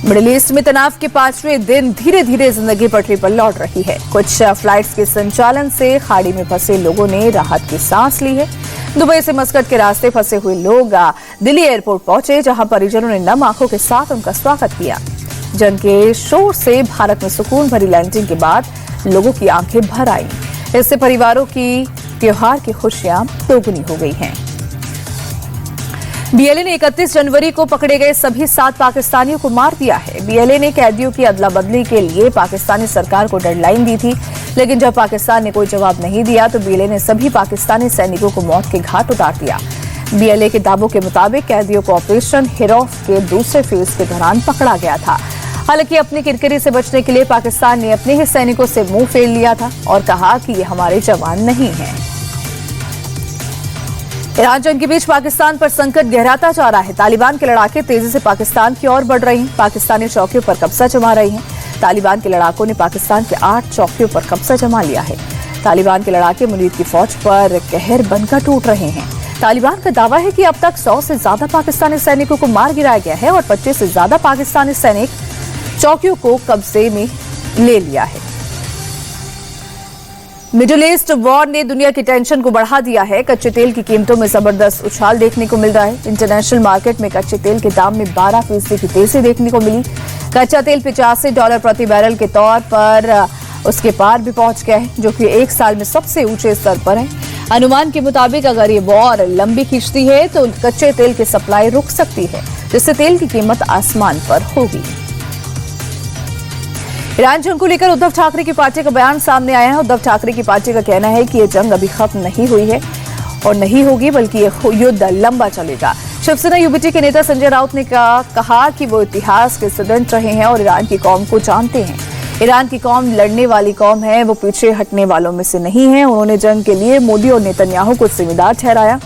Middle east में तनाव के 5वें दिन धीरे धीरे जिंदगी पटरी पर लौट रही है। कुछ फ्लाइट्स के संचालन से खाड़ी में फंसे लोगों ने राहत की सांस ली है। दुबई से मस्कट के रास्ते फंसे हुए लोग दिल्ली एयरपोर्ट पहुंचे, जहां परिजनों ने नम आंखों के साथ उनका स्वागत किया। जंग के शोर से भारत में सुकून भरी लैंडिंग के बाद लोगों की आंखें भर आई। इससे परिवारों की त्योहार की खुशियां दोगुनी हो गई हैं। बीएलए ने 31 जनवरी को पकड़े गए सभी 7 पाकिस्तानियों को मार दिया है। बीएलए ने कैदियों की अदला बदली के लिए पाकिस्तानी सरकार को डेडलाइन दी थी, लेकिन जब पाकिस्तान ने कोई जवाब नहीं दिया तो बीएलए ने सभी पाकिस्तानी सैनिकों को मौत के घाट उतार दिया। बीएलए के दावों के मुताबिक कैदियों को ऑपरेशन हिरौफ के दूसरे फेज के दौरान पकड़ा गया था। हालांकि अपनी किरकिरी से बचने के लिए पाकिस्तान ने अपने ही सैनिकों से मुंह फेर लिया था और कहा कि ये हमारे जवान नहीं हैं। ईरान जंग के बीच पाकिस्तान पर संकट गहराता जा रहा है। तालिबान के लड़ाके तेजी से पाकिस्तान की ओर बढ़ रहे हैं। पाकिस्तानी चौकियों पर कब्जा जमा रहे हैं। तालिबान के लड़ाकों ने पाकिस्तान के 8 चौकियों पर कब्जा जमा लिया है। तालिबान के लड़ाके मुनीर की फौज पर कहर बनकर टूट रहे हैं। तालिबान का दावा है कि अब तक 100 से ज्यादा पाकिस्तानी सैनिकों को मार गिराया गया है और 25 से ज्यादा पाकिस्तानी सैनिक चौकियों को कब्जे में ले लिया है। मिडिल ईस्ट वॉर ने दुनिया की टेंशन को बढ़ा दिया है। कच्चे तेल की कीमतों में जबरदस्त उछाल देखने को मिल रहा है। इंटरनेशनल मार्केट में कच्चे तेल के दाम में 12% की तेजी देखने को मिली। कच्चा तेल $85 प्रति बैरल के तौर पर उसके पार भी पहुंच गया है, जो कि एक साल में सबसे ऊंचे स्तर पर है। अनुमान के मुताबिक अगर ये वॉर लंबी खींचती है तो कच्चे तेल की सप्लाई रुक सकती है, जिससे तेल की कीमत आसमान पर होगी। ईरान जंग को लेकर उद्धव ठाकरे की पार्टी का बयान सामने आया है। उद्धव ठाकरे की पार्टी का कहना है कि यह जंग अभी खत्म नहीं हुई है और नहीं होगी, बल्कि यह युद्ध लंबा चलेगा। शिवसेना यूबीटी के नेता संजय राउत ने कहा कि वो इतिहास के स्टूडेंट रहे हैं और ईरान की कौम को जानते हैं। ईरान की कौम लड़ने वाली कौम है, वो पीछे हटने वालों में से नहीं है। उन्होंने जंग के लिए मोदी और नेतन्याहू को जिम्मेदार ठहराया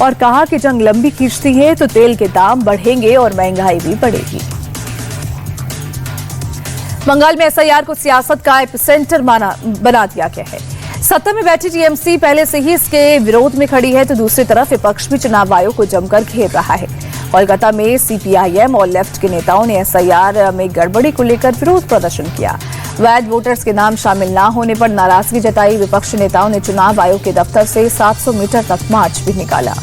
और कहा कि जंग लंबी खींचती है तो तेल के दाम बढ़ेंगे और महंगाई भी बढ़ेगी। बंगाल में एसआईआर को सियासत का एपिसेंटर बना दिया गया है। सत्ता में बैठी टीएमसी पहले से ही इसके विरोध में खड़ी है, तो दूसरी तरफ विपक्ष भी चुनाव आयोग को जमकर घेर रहा है। कोलकाता में सीपीआईएम और लेफ्ट के नेताओं ने एसआईआर में गड़बड़ी को लेकर विरोध प्रदर्शन किया। वैध वोटर्स के नाम शामिल न होने पर नाराजगी जताई। विपक्ष नेताओं ने चुनाव आयोग के दफ्तर से 700 मीटर तक मार्च भी निकाला।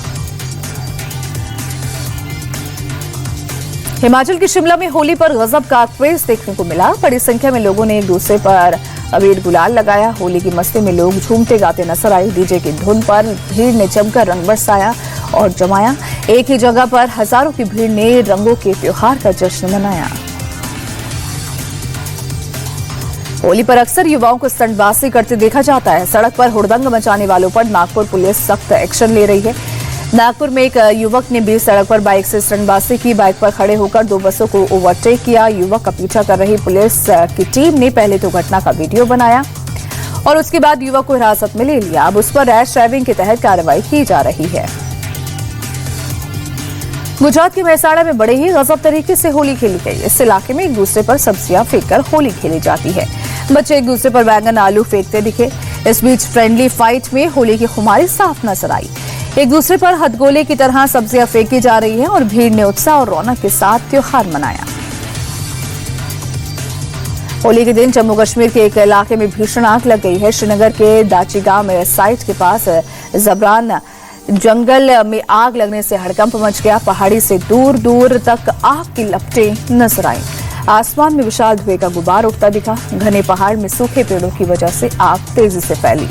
हिमाचल के शिमला में होली पर गजब का क्रेज देखने को मिला। बड़ी संख्या में लोगों ने एक दूसरे पर अबीर गुलाल लगाया। होली की मस्ती में लोग झूमते गाते नजर आए। डीजे की धुन पर भीड़ ने जमकर रंग बरसाया और जमाया। एक ही जगह पर हजारों की भीड़ ने रंगों के त्योहार का जश्न मनाया। होली पर अक्सर युवाओं को स्टंटबाजी करते देखा जाता है। सड़क पर हुड़दंग मचाने वालों पर नागपुर पुलिस सख्त एक्शन ले रही है। नागपुर में एक युवक ने बीच सड़क पर बाइक से स्टंटबाजी की। बाइक पर खड़े होकर 2 बसों को ओवरटेक किया। युवक का पीछा कर रही पुलिस की टीम ने पहले तो घटना का वीडियो बनाया और उसके बाद युवक को हिरासत में ले लिया। अब उस पर रैश ड्राइविंग के तहत कार्रवाई की जा रही है। गुजरात के मेहसाणा में बड़े ही गजब तरीके से होली खेली गई। इस इलाके में एक दूसरे पर सब्जियां फेंककर होली खेली जाती है। बच्चे एक दूसरे पर बैंगन आलू फेंकते दिखे। इस बीच फ्रेंडली फाइट में होली की खुमारी साफ नजर आई। एक दूसरे पर हथगोले की तरह सब्जियां फेंकी जा रही हैं और भीड़ ने उत्साह और रौनक के साथ त्योहार मनाया। होली के दिन जम्मू कश्मीर के एक इलाके में भीषण आग लग गई है। श्रीनगर के दाची गांव में साइट के पास जबरान जंगल में आग लगने से हड़कंप मच गया। पहाड़ी से दूर दूर तक आग की लपटें नजर आई। आसमान में विशाल धुएं का गुबार उठता दिखा। घने पहाड़ में सूखे पेड़ों की वजह से आग तेजी से फैली।